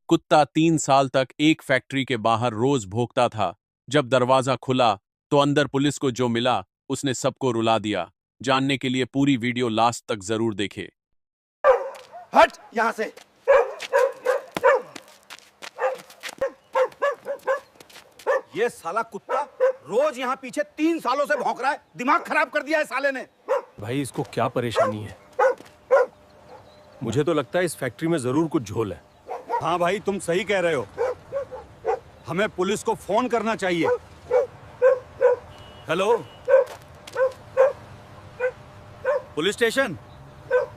कुत्ता 3 साल तक एक फैक्ट्री के बाहर रोज भौंकता था। जब दरवाजा खुला तो अंदर पुलिस को जो मिला उसने सबको रुला दिया। जानने के लिए पूरी वीडियो लास्ट तक जरूर देखे। हट यहां से। ये साला कुत्ता रोज यहाँ पीछे 3 सालों से भौंक रहा है। दिमाग खराब कर दिया है साले ने। भाई इसको क्या परेशानी है? मुझे तो लगता है इस फैक्ट्री में जरूर कुछ झोल है। हाँ भाई तुम सही कह रहे हो। हमें पुलिस को फोन करना चाहिए। Hello police station.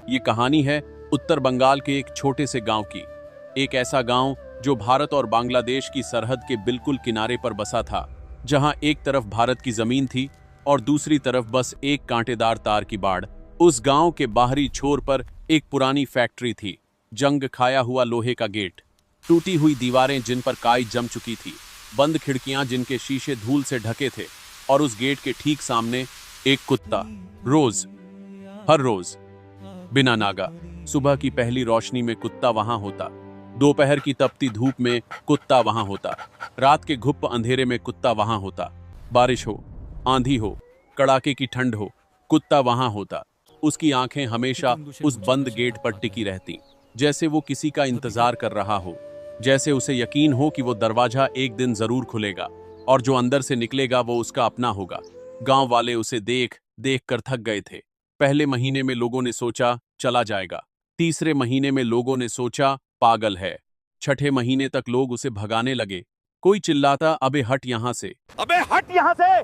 ये कहानी है उत्तर बंगाल के एक छोटे से गांव की। एक ऐसा गांव जो भारत और बांग्लादेश की सरहद के बिल्कुल किनारे पर बसा था, जहां एक तरफ भारत की जमीन थी और दूसरी तरफ बस एक कांटेदार तार की बाड़। उस गांव के बाहरी छोर पर एक पुरानी फैक्ट्री थी। जंग खाया हुआ लोहे का गेट, टूटी हुई दीवारें जिन पर काई जम चुकी थी, बंद खिड़कियां जिनके शीशे धूल से ढके थे, और उस गेट के ठीक सामने एक कुत्ता। हर रोज बिना नागा सुबह की पहली रोशनी में कुत्ता वहां होता, दोपहर की तपती धूप में कुत्ता वहां होता, रात के घुप अंधेरे में कुत्ता वहां होता, बारिश हो, आंधी हो, कड़ाके की ठंड हो, कुत्ता वहां होता। उसकी आंखें हमेशा उस बंद गेट पर टिकी रहती, जैसे वो किसी का इंतजार कर रहा हो, जैसे उसे यकीन हो कि वो दरवाजा एक दिन जरूर खुलेगा और जो अंदर से निकलेगा वो उसका अपना होगा। गांव वाले उसे देख देख कर थक गए थे। पहले महीने में लोगों ने सोचा चला जाएगा, तीसरे महीने में लोगों ने सोचा पागल है, छठे महीने तक लोग उसे भगाने लगे। कोई चिल्लाता अबे हट यहां से, अबे हट यहां से।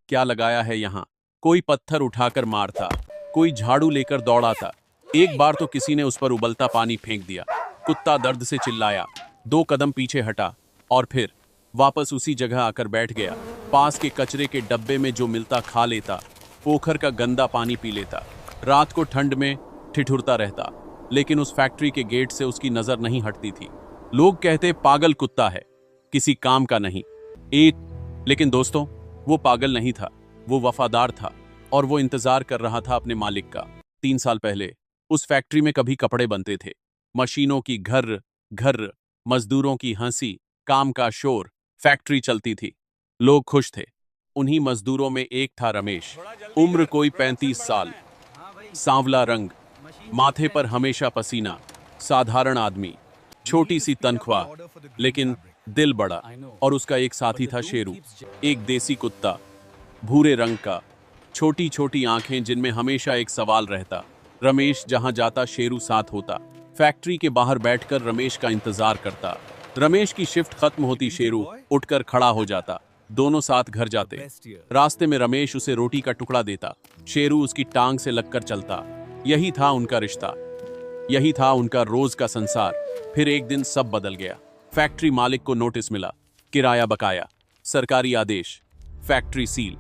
क्या लगाया है यहां। कोई पत्थर उठाकर मारता, कोई झाड़ू लेकर दौड़ा था। एक बार तो किसी ने उस पर उबलता पानी फेंक दिया। कुत्ता दर्द से चिल्लाया, 2 कदम पीछे हटा और फिर वापस उसी जगह आकर बैठ गया। पास के कचरे के डब्बे में जो मिलता खा लेता, पोखर का गंदा पानी पी लेता, रात को ठंड में ठिठुरता रहता, लेकिन उस फैक्ट्री के गेट से उसकी नजर नहीं हटती थी। लोग कहते पागल कुत्ता है, किसी काम का नहीं। लेकिन दोस्तों, वो पागल नहीं था, वो वफादार था और वो इंतजार कर रहा था अपने मालिक का। 3 साल पहले उस फैक्ट्री में कभी कपड़े बनते थे, मशीनों की घर घर, मजदूरों की हंसी, काम का शोर, फैक्ट्री चलती थी, लोग खुश थे। उन्हीं मजदूरों में एक था रमेश। उम्र कोई 35 साल, सांवला रंग, माथे पर हमेशा पसीना, साधारण आदमी, छोटी सी तनख्वाह, लेकिन दिल बड़ा। और उसका एक साथी था शेरू, एक देसी कुत्ता, भूरे रंग का, छोटी छोटी आंखें जिनमें हमेशा एक सवाल रहता। रमेश जहां जाता शेरू साथ होता। फैक्ट्री के बाहर बैठकर रमेश का इंतजार करता। रमेश की शिफ्ट खत्म होती शेरू उठकर खड़ा हो जाता, दोनों साथ घर जाते। रास्ते में रमेश उसे रोटी का टुकड़ा देता, शेरू उसकी टांग से लगकर चलता। यही था उनका रिश्ता, यही था उनका रोज का संसार। फिर एक दिन सब बदल गया। फैक्ट्री मालिक को नोटिस मिला, किराया बकाया, सरकारी आदेश, फैक्ट्री सील,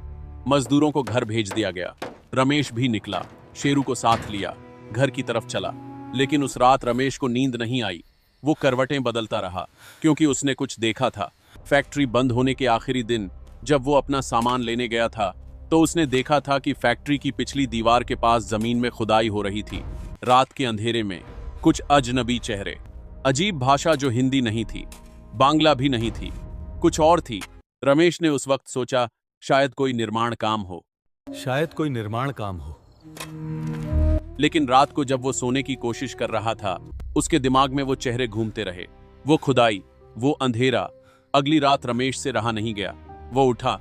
मजदूरों को घर भेज दिया गया। रमेश भी निकला, शेरू को साथ लिया, घर की तरफ चला। लेकिन उस रात रमेश को नींद नहीं आई। वो करवटें बदलता रहा, क्योंकि उसने कुछ देखा था। फैक्ट्री बंद होने के आखिरी दिन जब वो अपना सामान लेने गया था, तो उसने देखा था कि फैक्ट्री की पिछली दीवार के पास जमीन में खुदाई हो रही थी। रात के अंधेरे में कुछ अजनबी चेहरे, अजीब भाषा जो हिंदी नहीं थी, बांग्ला भी नहीं थी, कुछ और थी। रमेश ने उस वक्त सोचा शायद कोई निर्माण काम हो, शायद कोई निर्माण काम हो। लेकिन रात को जब वो सोने की कोशिश कर रहा था, उसके दिमाग में वो चेहरे घूमते रहे। वो खुदाई, वो अंधेरा। अगली रात रमेश से रहा नहीं गया। वो उठा,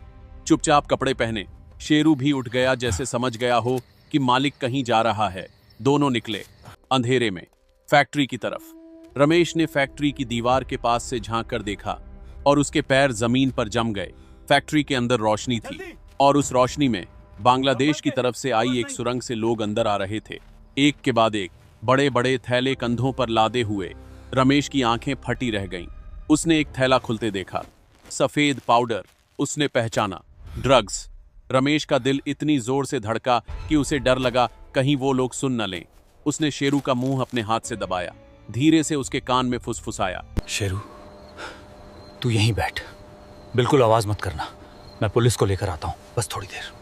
चुपचाप कपड़े पहने। शेरू भी उठ गया, जैसे समझ गया हो कि मालिक कहीं जा रहा है। दोनों निकले अंधेरे में फैक्ट्री की तरफ। रमेश ने फैक्ट्री की दीवार के पास से झांक कर देखा और उसके पैर जमीन पर जम गए। फैक्ट्री के अंदर रोशनी थी और उस रोशनी में बांग्लादेश की तरफ से आई एक सुरंग से लोग अंदर आ रहे थे, एक के बाद एक, बड़े बड़े थैले कंधों पर लादे हुए। रमेश की आंखें फटी रह गईं। उसने एक थैला खुलते देखा, सफेद पाउडर। उसने पहचाना, ड्रग्स। रमेश का दिल इतनी जोर से धड़का कि उसे डर लगा कहीं वो लोग सुन न लें। उसने शेरू का मुंह अपने हाथ से दबाया, धीरे से उसके कान में फुसफुसाया, शेरू, तू यहीं बैठ, बिल्कुल आवाज मत करना, मैं पुलिस को लेकर आता हूं, बस थोड़ी देर।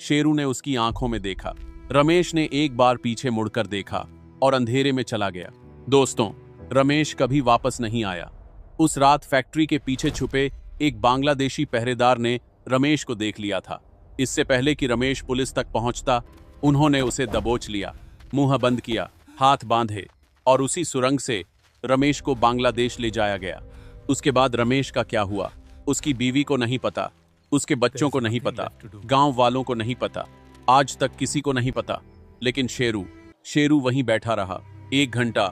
शेरू ने उसकी आंखों में देखा। रमेश ने एक बार पीछे मुड़कर देखा और अंधेरे में चला गया। दोस्तों, रमेश कभी वापस नहीं आया। उस रात फैक्ट्री के पीछे छुपे एक बांग्लादेशी पहरेदार ने रमेश को देख लिया था। इससे पहले कि रमेश पुलिस तक पहुंचता, उन्होंने उसे दबोच लिया, मुंह बंद किया, हाथ बांधे और उसी सुरंग से रमेश को बांग्लादेश ले जाया गया। उसके बाद रमेश का क्या हुआ, उसकी बीवी को नहीं पता, उसके बच्चों को नहीं पता, गांव वालों को नहीं पता, आज तक किसी को नहीं पता। लेकिन शेरू वहीं बैठा रहा। 1 घंटा,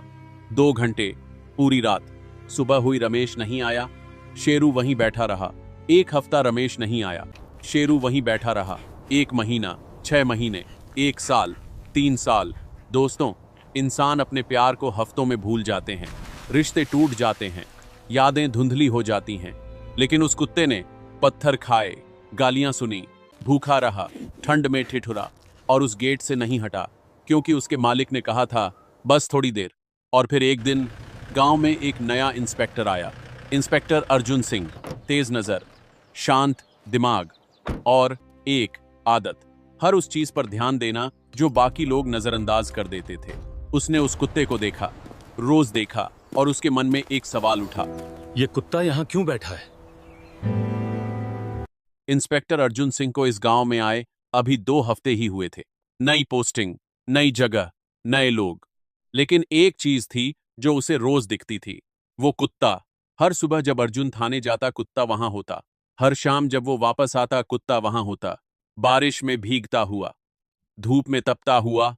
2 घंटे, पूरी रात। सुबह हुई, रमेश नहीं आया। शेरू वहीं बैठा रहा। 1 हफ्ता, रमेश नहीं आया। शेरू वहीं बैठा रहा। 1 महीना, 6 महीने, 1 साल, 3 साल। दोस्तों, इंसान अपने प्यार को हफ्तों में भूल जाते हैं, रिश्ते टूट जाते हैं, यादें धुंधली हो जाती हैं। लेकिन उस कुत्ते ने पत्थर खाए, गालियां सुनी, भूखा रहा, ठंड में ठिठुरा और उस गेट से नहीं हटा, क्योंकि उसके मालिक ने कहा था बस थोड़ी देर। और फिर एक दिन गांव में एक नया इंस्पेक्टर आया। इंस्पेक्टर अर्जुन सिंह। तेज नजर, शांत दिमाग और एक आदत, हर उस चीज पर ध्यान देना जो बाकी लोग नजरअंदाज कर देते थे। उसने उस कुत्ते को देखा, रोज देखा, और उसके मन में एक सवाल उठा, ये कुत्ता यहाँ क्यों बैठा है? इंस्पेक्टर अर्जुन सिंह को इस गांव में आए अभी 2 हफ्ते ही हुए थे। नई पोस्टिंग, नई जगह, नए लोग। लेकिन एक चीज थी जो उसे रोज दिखती थी, वो कुत्ता। हर सुबह जब अर्जुन थाने जाता, कुत्ता वहां होता। हर शाम जब वो वापस आता, कुत्ता वहां होता। बारिश में भीगता हुआ, धूप में तपता हुआ,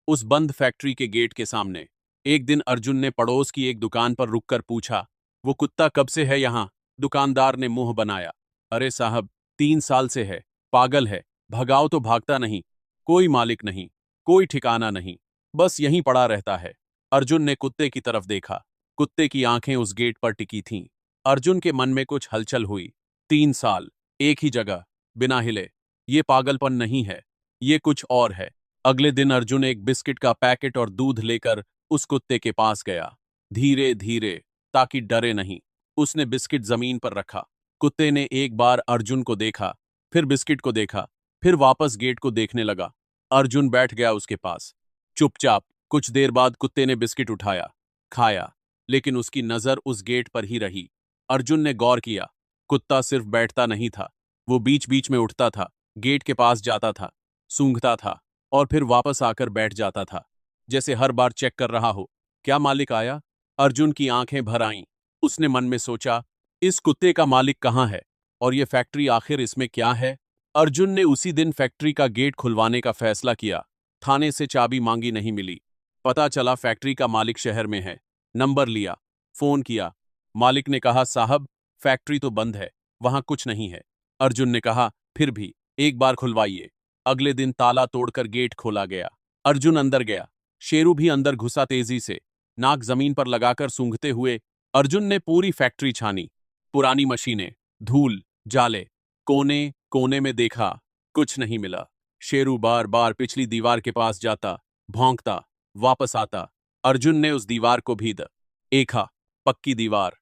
उस बंद फैक्ट्री के गेट के सामने। एक दिन अर्जुन ने पड़ोस की एक दुकान पर रुककर पूछा, वो कुत्ता कब से है यहाँ? दुकानदार ने मुंह बनाया, अरे साहब, 3 साल से है, पागल है, भगाओ तो भागता नहीं, कोई मालिक नहीं, कोई ठिकाना नहीं, बस यहीं पड़ा रहता है। अर्जुन ने कुत्ते की तरफ देखा। कुत्ते की आंखें उस गेट पर टिकी थीं। अर्जुन के मन में कुछ हलचल हुई। 3 साल, एक ही जगह, बिना हिले, ये पागलपन नहीं है, ये कुछ और है। अगले दिन अर्जुन एक बिस्किट का पैकेट और दूध लेकर उस कुत्ते के पास गया। धीरे धीरे, ताकि डरे नहीं, उसने बिस्किट जमीन पर रखा। कुत्ते ने एक बार अर्जुन को देखा, फिर बिस्किट को देखा, फिर वापस गेट को देखने लगा। अर्जुन बैठ गया उसके पास, चुपचाप। कुछ देर बाद कुत्ते ने बिस्किट उठाया, खाया, लेकिन उसकी नजर उस गेट पर ही रही। अर्जुन ने गौर किया, कुत्ता सिर्फ बैठता नहीं था, वो बीच बीच में उठता था, गेट के पास जाता था, सूंघता था और फिर वापस आकर बैठ जाता था, जैसे हर बार चेक कर रहा हो, क्या मालिक आया? अर्जुन की आंखें भर आईं। उसने मन में सोचा, इस कुत्ते का मालिक कहाँ है और ये फैक्ट्री आखिर इसमें क्या है? अर्जुन ने उसी दिन फैक्ट्री का गेट खुलवाने का फैसला किया। थाने से चाबी मांगी, नहीं मिली। पता चला फैक्ट्री का मालिक शहर में है। नंबर लिया, फोन किया। मालिक ने कहा, साहब, फैक्ट्री तो बंद है, वहां कुछ नहीं है। अर्जुन ने कहा, फिर भी एक बार खुलवाइए। अगले दिन ताला तोड़कर गेट खोला गया। अर्जुन अंदर गया। शेरू भी अंदर घुसा, तेजी से, नाक जमीन पर लगाकर सूंघते हुए। अर्जुन ने पूरी फैक्ट्री छानी, पुरानी मशीनें, धूल, जाले, कोने कोने में देखा, कुछ नहीं मिला। शेरू बार बार पिछली दीवार के पास जाता, भौंकता, वापस आता। अर्जुन ने उस दीवार को भी देखा, पक्की दीवार,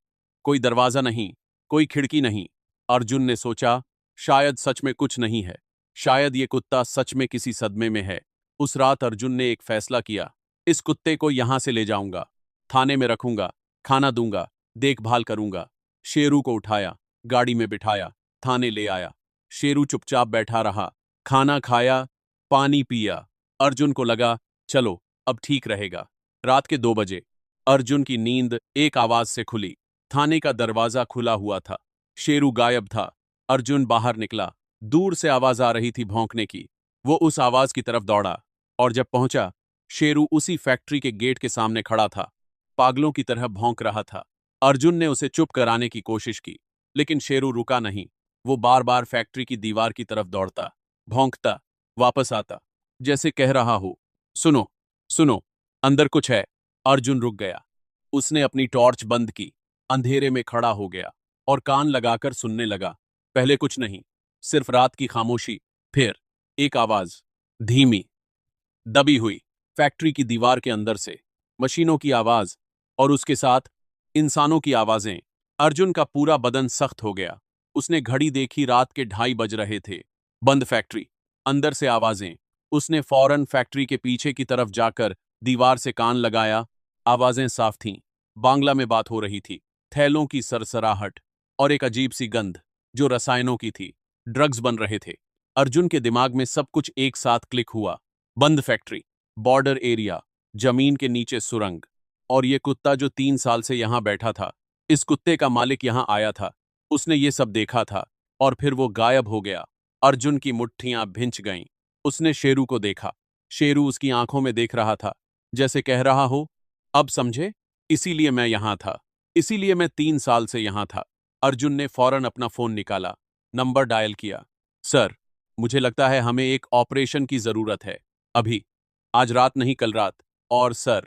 कोई दरवाजा नहीं, कोई खिड़की नहीं। अर्जुन ने सोचा, शायद सच में कुछ नहीं है, शायद ये कुत्ता सच में किसी सदमे में है। उस रात अर्जुन ने एक फैसला किया, इस कुत्ते को यहां से ले जाऊंगा, थाने में रखूंगा, खाना दूंगा, देखभाल करूंगा। शेरू को उठाया, गाड़ी में बिठाया, थाने ले आया। शेरू चुपचाप बैठा रहा, खाना खाया, पानी पिया। अर्जुन को लगा, चलो अब ठीक रहेगा। रात के 2 बजे अर्जुन की नींद एक आवाज से खुली। थाने का दरवाजा खुला हुआ था, शेरू गायब था। अर्जुन बाहर निकला, दूर से आवाज आ रही थी भौंकने की। वो उस आवाज की तरफ दौड़ा और जब पहुंचा, शेरू उसी फैक्ट्री के गेट के सामने खड़ा था, पागलों की तरह भौंक रहा था। अर्जुन ने उसे चुप कराने की कोशिश की, लेकिन शेरू रुका नहीं। वो बार बार फैक्ट्री की दीवार की तरफ दौड़ता, भौंकता, वापस आता, जैसे कह रहा हो, सुनो, सुनो, अंदर कुछ है। अर्जुन रुक गया। उसने अपनी टॉर्च बंद की, अंधेरे में खड़ा हो गया और कान लगाकर सुनने लगा। पहले कुछ नहीं, सिर्फ रात की खामोशी। फिर एक आवाज, धीमी, दबी हुई, फैक्ट्री की दीवार के अंदर से, मशीनों की आवाज और उसके साथ इंसानों की आवाजें। अर्जुन का पूरा बदन सख्त हो गया। उसने घड़ी देखी, रात के 2:30 बज रहे थे। बंद फैक्ट्री, अंदर से आवाजें। उसने फौरन फैक्ट्री के पीछे की तरफ जाकर दीवार से कान लगाया। आवाजें साफ थीं। बांग्ला में बात हो रही थी। थैलों की सरसराहट और एक अजीब सी गंध जो रसायनों की थी। ड्रग्स बन रहे थे। अर्जुन के दिमाग में सब कुछ एक साथ क्लिक हुआ। बंद फैक्ट्री, बॉर्डर एरिया, जमीन के नीचे सुरंग, और ये कुत्ता जो 3 साल से यहां बैठा था। इस कुत्ते का मालिक यहां आया था। उसने ये सब देखा था और फिर वो गायब हो गया। अर्जुन की मुट्ठियां भिंच गईं। उसने शेरू को देखा। शेरू उसकी आंखों में देख रहा था, जैसे कह रहा हो, अब समझे, इसीलिए मैं यहां था, इसीलिए मैं 3 साल से यहां था। अर्जुन ने फौरन अपना फोन निकाला, नंबर डायल किया। सर, मुझे लगता है हमें एक ऑपरेशन की जरूरत है, अभी, आज रात नहीं कल रात। और सर,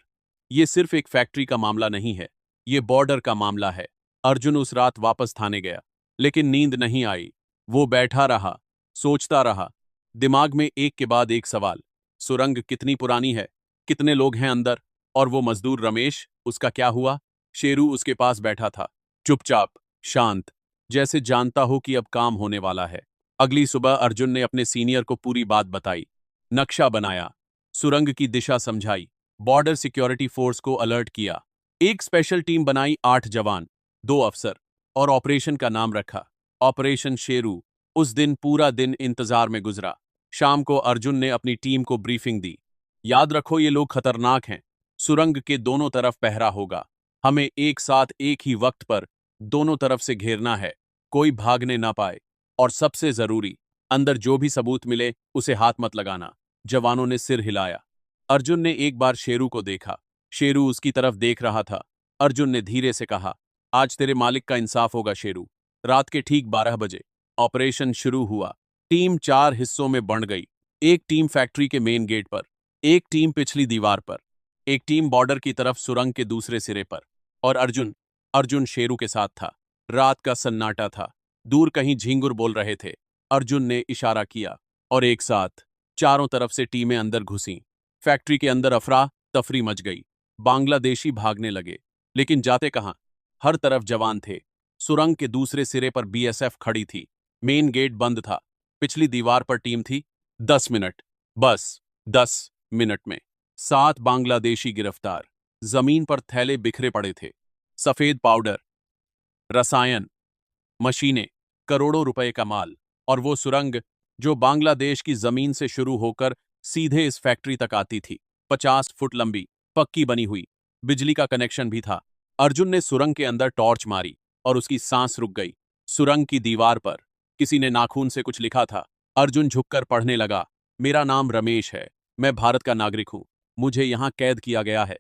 ये सिर्फ एक फैक्ट्री का मामला नहीं है, ये बॉर्डर का मामला है। अर्जुन उस रात वापस थाने गया, लेकिन नींद नहीं आई। वो बैठा रहा, सोचता रहा, दिमाग में एक के बाद एक सवाल। सुरंग कितनी पुरानी है, कितने लोग हैं अंदर, और वो मजदूर रमेश, उसका क्या हुआ? शेरू उसके पास बैठा था, चुपचाप, शांत, जैसे जानता हो कि अब काम होने वाला है। अगली सुबह अर्जुन ने अपने सीनियर को पूरी बात बताई, नक्शा बनाया, सुरंग की दिशा समझाई, बॉर्डर सिक्योरिटी फोर्स को अलर्ट किया, एक स्पेशल टीम बनाई, 8 जवान, 2 अफसर, और ऑपरेशन का नाम रखा, ऑपरेशन शेरू। उस दिन पूरा दिन इंतजार में गुजरा। शाम को अर्जुन ने अपनी टीम को ब्रीफिंग दी। याद रखो, ये लोग खतरनाक हैं। सुरंग के दोनों तरफ पहरा होगा। हमें एक साथ एक ही वक्त पर दोनों तरफ से घेरना है, कोई भागने ना पाए। और सबसे जरूरी, अंदर जो भी सबूत मिले उसे हाथ मत लगाना। जवानों ने सिर हिलाया। अर्जुन ने एक बार शेरू को देखा। शेरू उसकी तरफ देख रहा था। अर्जुन ने धीरे से कहा, आज तेरे मालिक का इंसाफ होगा शेरू। रात के ठीक 12 बजे ऑपरेशन शुरू हुआ। टीम 4 हिस्सों में बंट गई। एक टीम फैक्ट्री के मेन गेट पर, एक टीम पिछली दीवार पर, एक टीम बॉर्डर की तरफ सुरंग के दूसरे सिरे पर। और अर्जुन, अर्जुन शेरू के साथ था। रात का सन्नाटा था। दूर कहीं झींगुर बोल रहे थे। अर्जुन ने इशारा किया और एक साथ चारों तरफ से टीमें अंदर घुसीं। फैक्ट्री के अंदर अफरा तफरी मच गई। बांग्लादेशी भागने लगे, लेकिन जाते कहां? हर तरफ जवान थे। सुरंग के दूसरे सिरे पर बीएसएफ खड़ी थी। मेन गेट बंद था। पिछली दीवार पर टीम थी। 10 मिनट, बस 10 मिनट में 7 बांग्लादेशी गिरफ्तार। जमीन पर थैले बिखरे पड़े थे। सफेद पाउडर, रसायन, मशीनें, करोड़ों रुपए का माल। और वो सुरंग जो बांग्लादेश की जमीन से शुरू होकर सीधे इस फैक्ट्री तक आती थी, 50 फुट लंबी, पक्की बनी हुई। बिजली का कनेक्शन भी था। अर्जुन ने सुरंग के अंदर टॉर्च मारी और उसकी सांस रुक गई। सुरंग की दीवार पर किसी ने नाखून से कुछ लिखा था। अर्जुन झुककर पढ़ने लगा, मेरा नाम रमेश है, मैं भारत का नागरिक हूं, मुझे यहां कैद किया गया है,